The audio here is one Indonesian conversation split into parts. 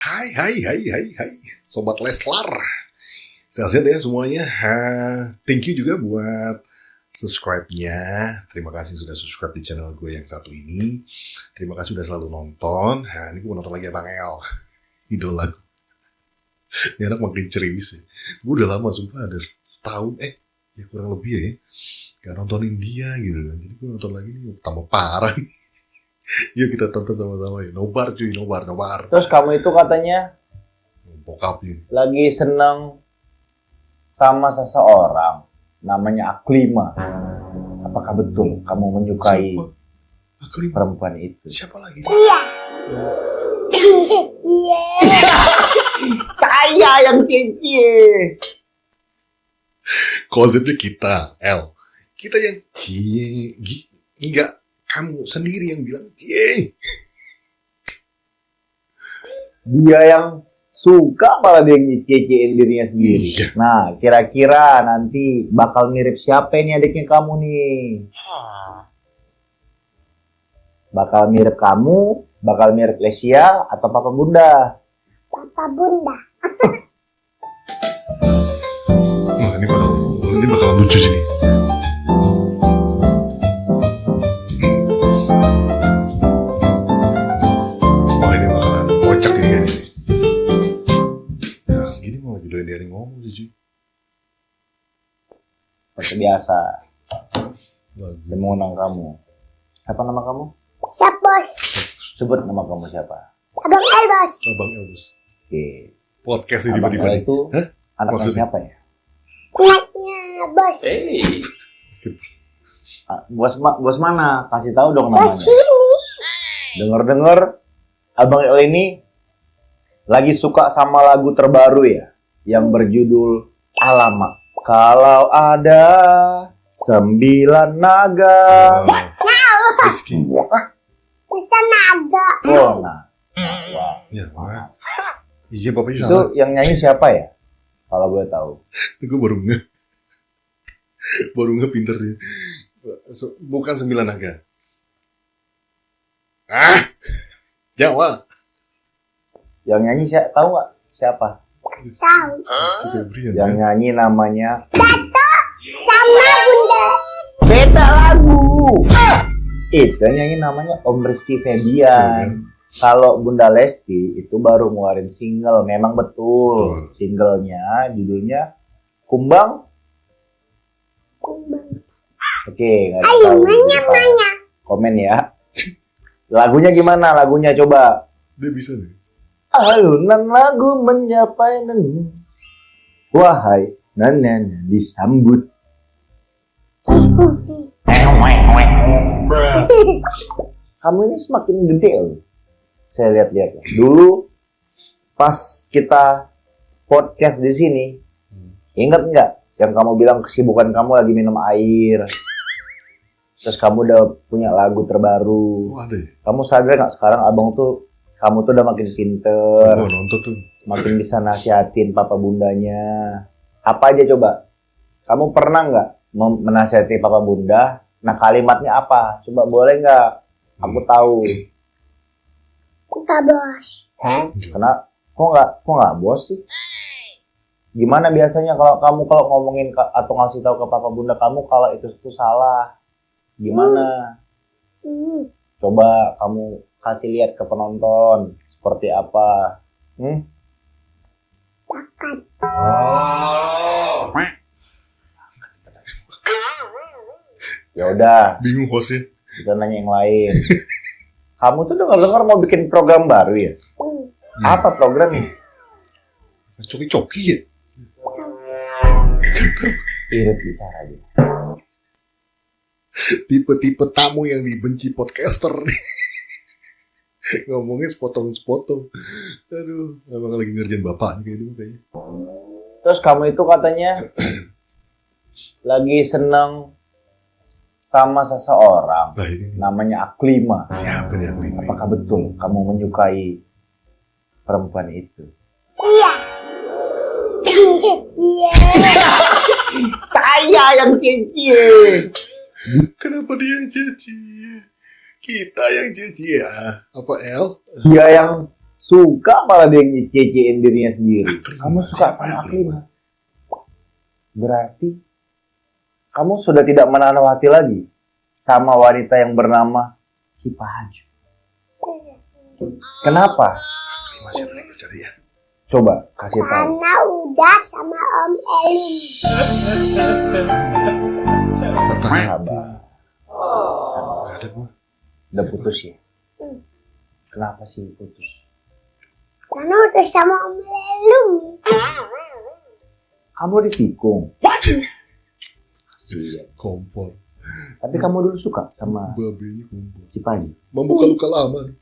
Hai, Sobat Leslar. Sehat-sehat ya semuanya. Thank you juga buat subscribe-nya. Terima kasih sudah subscribe di channel gue yang satu ini. Terima kasih sudah selalu nonton. Ini gue nonton lagi Abang El. Idola gue. Ini anak makin ceriwis ya. Gue udah lama sumpah ada setahun. Ya kurang lebih ya. Gak nontonin dia gitu kan. Jadi gue nonton lagi nih tambah parah nih. Yuk kita tonton sama-sama ya. Nobar cuy, nobar. Terus kamu itu katanya bokapnya lagi seneng sama seseorang namanya Aklima. Apakah betul kamu menyukai Aklima? Perempuan itu? Siapa lagi? Iya. Saya yang cie. Konsepnya kita, El. Kita yang cie. Enggak, kamu sendiri yang bilang cie. Dia yang suka malah dia ngece-cein dirinya sendiri. Iya. Nah, kira-kira nanti bakal mirip siapa ini adiknya kamu nih? Bakal mirip kamu, bakal mirip Lesia, atau Papa Bunda? Papa Bunda. Wah, ini bakal lucu sini. Wah, ini bakalan kocak ini kayaknya. Ya, segini malah jodohin ngomong sih, cuy. Seperti biasa, Bagus. dia mengundang kamu. Apa nama kamu? Siap bos. Sebut nama kamu siapa? Abang El bos. Abang Elbus. Oke. Podcast nih Abang tiba-tiba El nih. itu Hah? anaknya Maksudnya? siapa ya? Anaknya bos. Oke, Bos. Bos mana? Kasih tahu dong Bos namanya. ini. Dengar Abang El ini lagi suka sama lagu terbaru ya, yang berjudul Alamak. Kalau ada 9 naga. Rizky. Bisa naga. Oh, nah. Wah. Ya, Pak. Iya, bapaknya Itu salah. yang nyanyi siapa ya? Kalau gue tahu. Gue baru pinter dia. Bukan 9 naga. Jawa. Yang nyanyi tahu nggak siapa? Tahu. Rizky Febrian. Yang nyanyi namanya Sama Bunda. beda lagu. Itu yang nyanyi namanya Om Rizky Febian. Kalau Bunda Lesti itu baru ngeluarin single, memang betul. Singlenya judulnya Kumbang. Oke, nggak Ayo tahu. nanya. Komen ya. Lagunya gimana? Lagunya coba. Dia bisa nih. Alunan lagu menyapai nenek. Wahai nenek disambut. Kamu ini semakin gede loh. Saya lihat-lihat. Dulu pas kita podcast di sini, ingat nggak yang kamu bilang kesibukan kamu lagi minum air? Terus kamu udah punya lagu terbaru. Oh, ada ya? Kamu sadar nggak sekarang kamu tuh udah makin pinter, Oh, nonton tuh. makin bisa nasihatin papa bundanya. Apa aja coba? Kamu pernah nggak menasihati papa bunda? Nah, kalimatnya apa? Coba boleh nggak? Aku tahu. Buka bos. Karena kok nggak bos sih? Gimana biasanya kalau ngomongin atau ngasih tahu ke papa bunda kamu kalau itu salah? Gimana? Coba kamu kasih lihat ke penonton seperti apa? Makan. Ya udah, Bingung hostnya. kita nanya yang lain. Kamu tuh dengar mau bikin program baru ya? Apa programnya? Coki-coki ya? Irit bicara dia. Tipe-tipe tamu yang dibenci podcaster. Ngomongnya sepotong-sepotong. Aduh, emang lagi ngerjain bapaknya kayaknya. Terus kamu itu katanya lagi seneng sama seseorang Nah, ini nih. namanya Aklima. Siapa nih yang lima? Apakah betul kamu menyukai perempuan itu? Iya. Iya. Saya yang cie. Kenapa dia yang cici? Kita yang cici ya? Apa El? Dia yang Suka malah dia ngececein dirinya sendiri. Aklima. Kamu suka Siapa sama Aklima? Aklima. Berarti kamu sudah tidak menaruh hati lagi sama wanita yang bernama Cipaju. Kenapa? Aklima siapa yang cari ya? Coba kasih tahu. Karena udah sama Om Elin. Patah hati. Sabar. Gak ada gua. Udah putus ya? Kenapa sih putus? Karena udah sama Om Elin. Kamu ditikung. Siap. Kompor. Tapi kamu dulu suka sama Babenya kompor. Cipaju. Membuka luka lama nih.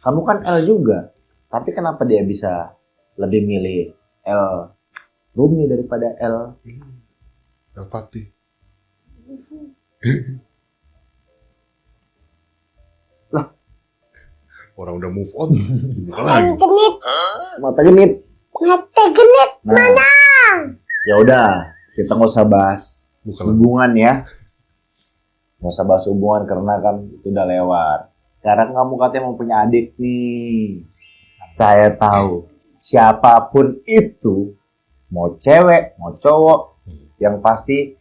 Kamu kan L juga. Tapi kenapa dia bisa lebih milih L Rumi daripada L? Yang Fatih. Lah. Orang udah move on. Buka lagi. Genit, Mata genit. mata genit. Nah, ya udah, kita nggak usah bahas Buka lagi. hubungan ya. Nggak usah bahas hubungan karena kan itu udah lewat. Sekarang kamu katanya mau punya adik nih. Saya tahu siapapun itu, mau cewek, mau cowok, yang pasti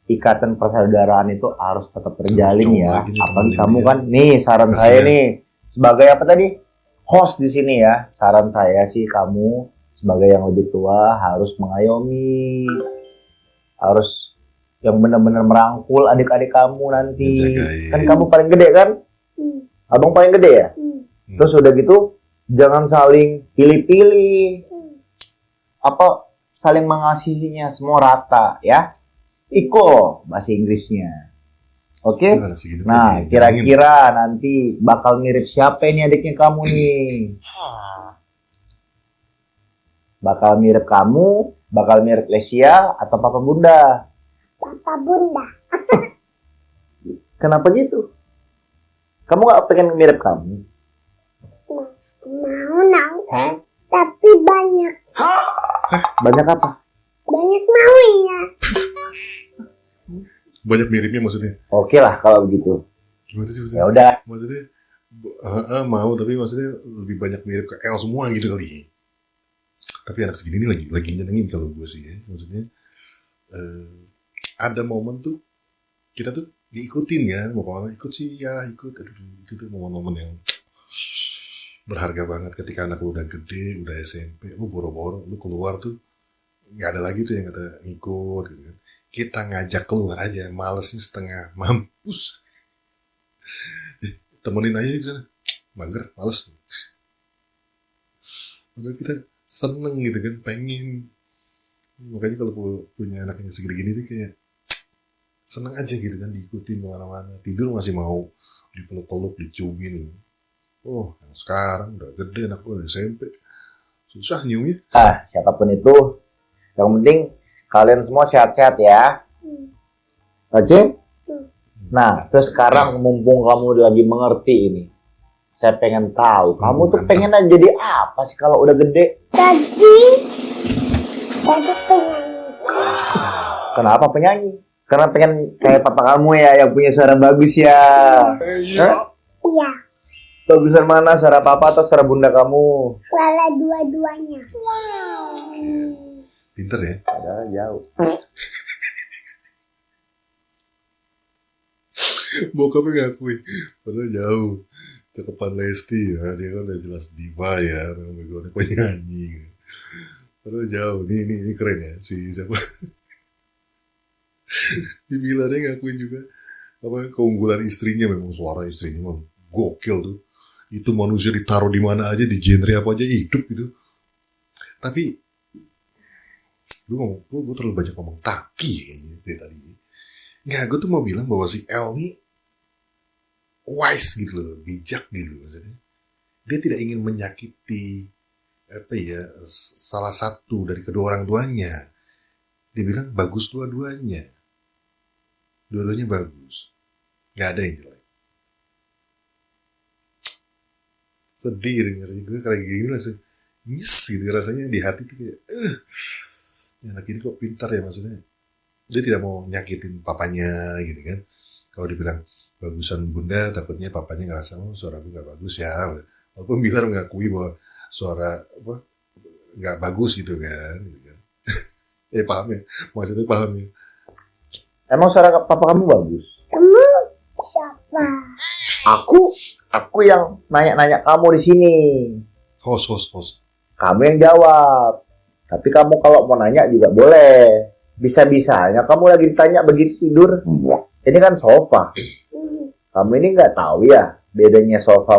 ikatan persaudaraan itu harus tetap terjalin Harus ya. coba gini, Apalagi temenin kamu dia. kan, nih saran Kasian. saya nih sebagai apa tadi? Host di sini ya. Saran saya sih kamu sebagai yang lebih tua harus mengayomi, harus yang benar-benar merangkul adik-adik kamu nanti. Ngejagain. Kan kamu paling gede kan? Abang paling gede ya? Terus udah gitu jangan saling pilih-pilih. Apa saling mengasihinya semua rata ya. Iko bahasa Inggrisnya. Oke? Anak segini tuh Nah, lagi kira-kira nanti bakal mirip siapa ini adiknya kamu nih? Bakal mirip kamu, bakal mirip Lesia atau Papa Bunda? Papa Bunda. Kenapa gitu? Kamu gak pengen mirip kamu? Mau, tapi banyak. Banyak apa? Banyak maunya. banyak miripnya maksudnya. Oke lah kalau begitu. Gimana sih Ya maksudnya? udah. Maksudnya mau tapi maksudnya lebih banyak mirip ke L semua gitu kali. Tapi anak segini ini lagi nyenengin kalau gue sih ya. Maksudnya ada momen tuh kita tuh diikutin ya, mau kemana ikut sih ya ikut. Aduh, itu tuh momen-momen yang berharga banget ketika anak lu udah gede, udah SMP, lu boro-boro lu keluar tuh nggak ada lagi tuh yang kata ikut gitu kan. Kita ngajak keluar aja, malesnya setengah mampus. Temenin aja ke sana. Mager, males. Padahal kita seneng gitu kan, pengen. Makanya kalau punya anak yang segede gini tuh kayak seneng aja gitu kan, diikutin kemana-mana. Tidur masih mau dipeluk-peluk, dicubin. Oh, yang sekarang udah gede, anak gue udah SMP. Susah nyiumnya. Siapapun itu, yang penting kalian semua sehat-sehat ya. Oke? Nah, terus sekarang mumpung kamu lagi mengerti ini, saya pengen tahu, kamu tuh Mantap. pengen jadi apa sih kalau udah gede? Jadi penyanyi. Kenapa penyanyi? Karena pengen kayak papa kamu ya, yang punya suara bagus ya. Hah? Iya, Bagusan mana, suara papa atau suara bunda kamu? suara dua-duanya. Pinter ya. Padahal jauh. Bokapnya ngakuin. Padahal jauh. Cakepan Lesti ya. Dia kan udah jelas diva ya. Memang backgroundnya penyanyi. Padahal jauh. Ini keren ya. Si siapa? Dibilang dia ngakuin juga. Apa keunggulan istrinya. Memang suara istrinya memang gokil tuh. Itu manusia ditaruh di mana aja. Di genre apa aja hidup gitu. Tapi gue terlalu banyak ngomong tapi kayaknya dari tadi. Nggak, gue tuh mau bilang bahwa si L nih wise gitu loh, bijak gitu loh maksudnya. Dia tidak ingin menyakiti salah satu dari kedua orang tuanya. Dia bilang bagus dua-duanya. Dua-duanya bagus. Nggak ada yang jelek. Sedih dengarnya gue kayak gini langsung nyes gitu rasanya di hati tuh kayak anak ini kok pintar ya maksudnya. Dia tidak mau nyakitin papanya gitu kan. Kalau dibilang bagusan bunda takutnya papanya ngerasa suara gue gak bagus ya. Walaupun Bilar mengakui bahwa suara apa nggak bagus gitu kan. Paham ya? Maksudnya paham ya? Emang suara papa kamu bagus? Kamu siapa? Aku yang nanya-nanya kamu di sini. Host. Kamu yang jawab. Tapi kamu kalau mau nanya juga boleh. Bisa-bisanya kamu lagi ditanya begitu tidur. Ini kan sofa. Kamu ini nggak tahu ya bedanya sofa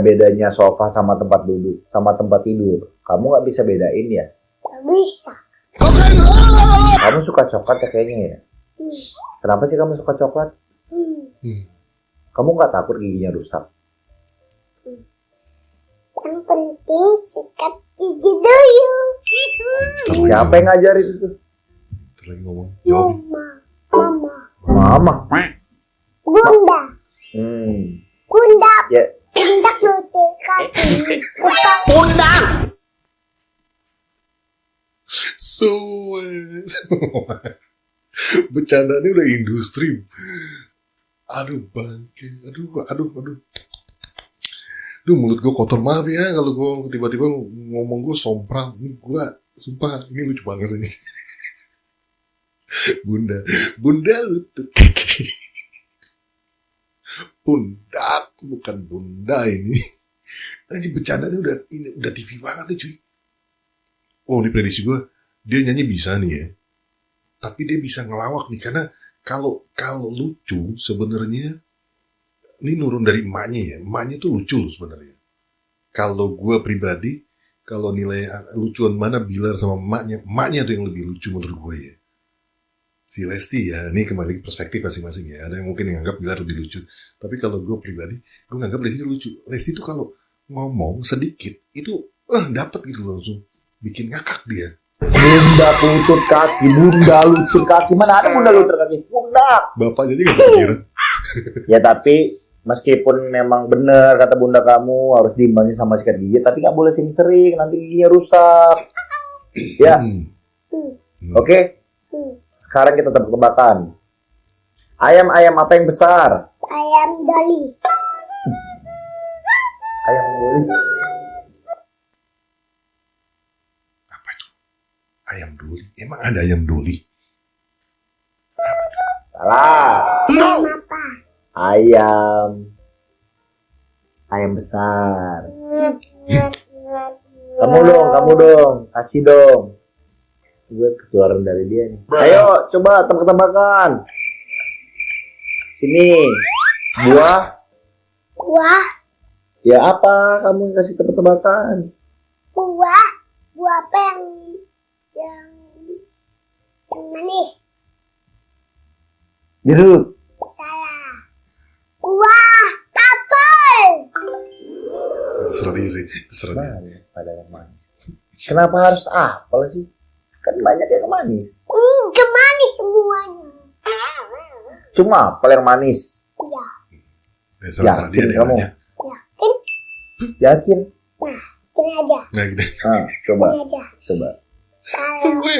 bedanya sofa sama tempat duduk sama tempat tidur. Kamu nggak bisa bedain ya? Gak bisa. Kamu suka coklat ya kayaknya ya? Kenapa sih kamu suka coklat? Kamu nggak takut giginya rusak? Yang penting sikat gigi dulu. Siapa yang ngajarin itu? Terus lagi ngomong, jawab. Mama. Bunda. Bunda. Ya. Pundak lutut kaki. Pundak. Bercanda ini udah industri. Aduh bangke. Aduh. Duh, mulut gue kotor, maaf ya kalau gue tiba-tiba ngomong gue sompral. Ini gue, sumpah, ini lucu banget sih. Bunda lutut kaki. Pundak, bukan bunda ini. Ini bercanda ini udah TV banget nih cuy. Oh, ini prediksi gue, dia nyanyi bisa nih ya. Tapi dia bisa ngelawak nih, karena kalau lucu sebenarnya ini nurun dari emaknya ya. Emaknya tuh lucu sebenarnya. Kalau gue pribadi, kalau nilai lucuan mana Bilar sama emaknya tuh yang lebih lucu menurut gue ya. Si Lesti ya, ini kembali ke perspektif masing-masing ya. Ada yang mungkin yang anggap Bilar lebih lucu. Tapi kalau gue pribadi, gue nganggap Lesti itu lucu. Lesti itu kalau ngomong sedikit, itu dapet gitu langsung. Bikin ngakak dia. Bunda lutut kaki, bunda lutut kaki. Mana ada bunda lutut kaki? Bunda. Bapak jadi gak kepikiran. Ya tapi meskipun memang benar kata bunda kamu harus diimbangi sama sikat gigi, tapi nggak boleh sering-sering, nanti giginya rusak. Ya, Oke. Sekarang kita tebak-tebakan. Ayam apa yang besar? Ayam Dolly. Ayam Dolly. Apa itu? Ayam Dolly? Emang ada ayam Dolly? Salah. Ayam apa? Ayam besar. Kamu dong, kasih dong. Gue keluaran dari dia nih. Ayo, coba tebak-tebakan. Sini. Buah. Ya apa kamu kasih tebak-tebakan? Buah apa yang manis? Jeruk. Salah. Buah apel. Terserah dia sih, terserah dia. Pada yang manis. Kenapa harus apel sih? Kan banyak yang manis. Manis semuanya. Cuma apel yang manis. Ya. Terserah dia deh kamu. nanya. Yakin? Gini aja. Nah gini. Coba. Gini aja. Coba. Semua.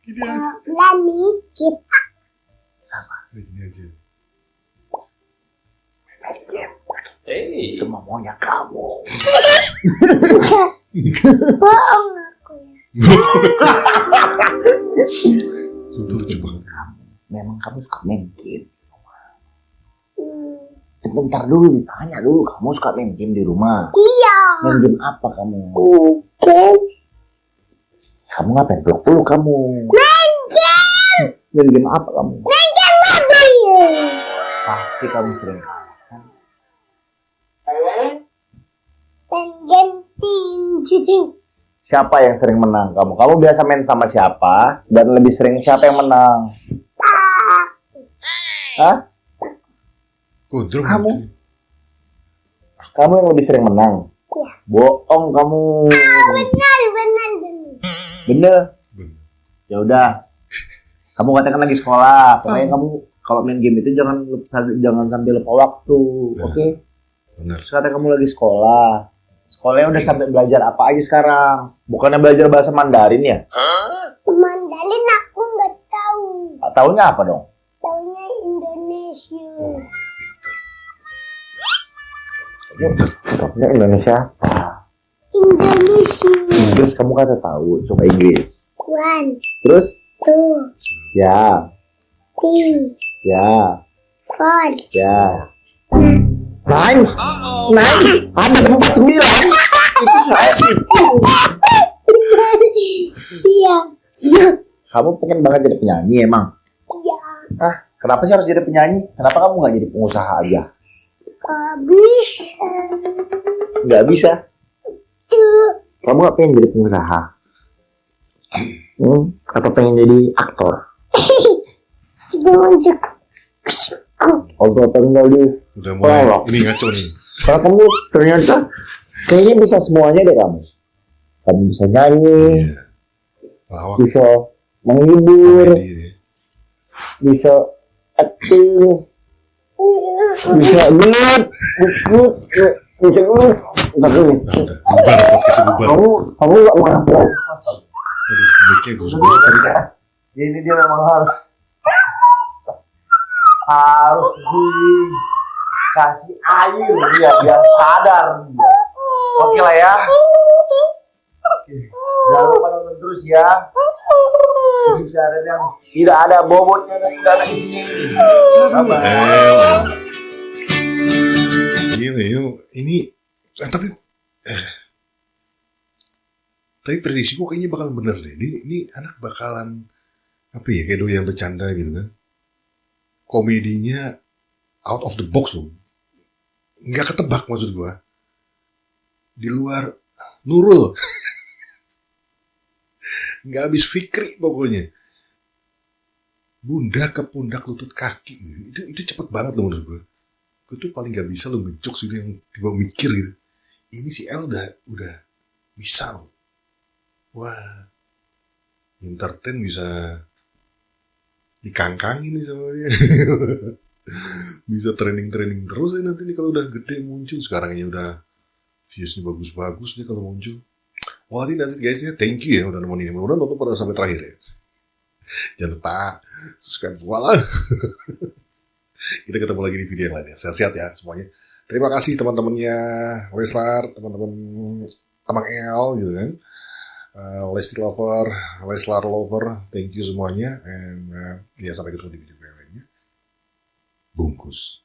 Gini aja. Berani kita. Gini aja. Itu maunya kamu. Bohong aku ya. Sumpah lucu banget. Memang kamu suka main game. Sebentar dulu ditanya dulu, kamu suka main game di rumah? Iya. Main game apa kamu? Oke. Kamu ngapain blok dulu kamu? Main game. Main game apa kamu? Main game mobile. Pasti kamu sering kalah kan? Main game tinju. Siapa yang sering menang kamu? Kamu biasa main sama siapa? Dan lebih sering siapa yang menang? Hah? Gondrong. Kamu? Kamu yang lebih sering menang? Iya. Bohong kamu. Benar. Bener? Bener. Ya udah. Kamu katakan lagi sekolah. Pokoknya kamu kalau main game itu jangan sambil lupa waktu, oke? Benar. Sekarang kamu lagi sekolah. Sekolahnya udah sampai belajar apa aja sekarang? Bukannya belajar bahasa Mandarin ya? Mandarin aku nggak tahu. Taunya apa dong? Taunya Indonesia. Pintar. Aktornya Indonesia apa? Indonesia. Inggris kamu kata tahu, coba Inggris. 1, Terus 2, ya, 3, ya, 4, ya. Nine, ada 49. Itu saya. siap. Siap. Kamu pengen banget jadi penyanyi emang? Ya, Ah, kenapa sih harus jadi penyanyi? Kenapa kamu nggak jadi pengusaha aja? habis. Nggak bisa. Tuh, Kamu nggak pengen jadi pengusaha? Apa pengen jadi aktor? tunjuk. Atau tinggal di Udah mulai, pelawak? ini ngaco nih. Kalau kamu ternyata kayaknya bisa semuanya deh kamu. Kamu bisa nyanyi, Iya. Lawak, bisa menghibur, komedi nih. bisa acting, bisa gelut, bisa gelut. Tapi Udah, bubar, podcastnya bubar. kamu nggak mau apa? Aduh, mic-nya gusuk-gusuk tadi. Ini dia memang harus dikasih air dia biar sadar. Oke lah ya. Jangan lupa nonton terus ya. Ini channel yang tidak ada bobotnya dan tidak ada isinya ini. Gini, ini tapi prediksiku kayaknya bakalan bener deh. Ini anak bakalan apa ya, kayak doyan bercanda gitu kan. Komedinya out of the box loh. Nggak ketebak maksud gua. Di luar Nurul. Nggak habis Fikri pokoknya. Bunda ke pundak lutut kaki. Itu cepet banget loh menurut gua. Gue tuh paling nggak bisa loh ngejok sih yang tiba mikir gitu. Ini si El udah bisa loh. Wah. Entertain bisa dikangkangin nih sama dia. Bisa training terus ya nanti nih kalau udah gede muncul. Sekarang ini udah viewsnya bagus-bagus nih kalau muncul. Wah, ini that's it guys ya. Thank you ya udah nemenin. Mudah-mudahan nonton pada sampai terakhir ya. Jangan lupa subscribe voila. Kita ketemu lagi di video yang lainnya. Sehat-sehat ya semuanya. Terima kasih teman-temannya Leslar, teman-teman Amang El gitu kan. Lesti Lover, Leslar Lover, thank you semuanya, and ya sampai ketemu di video yang lainnya. Bungkus.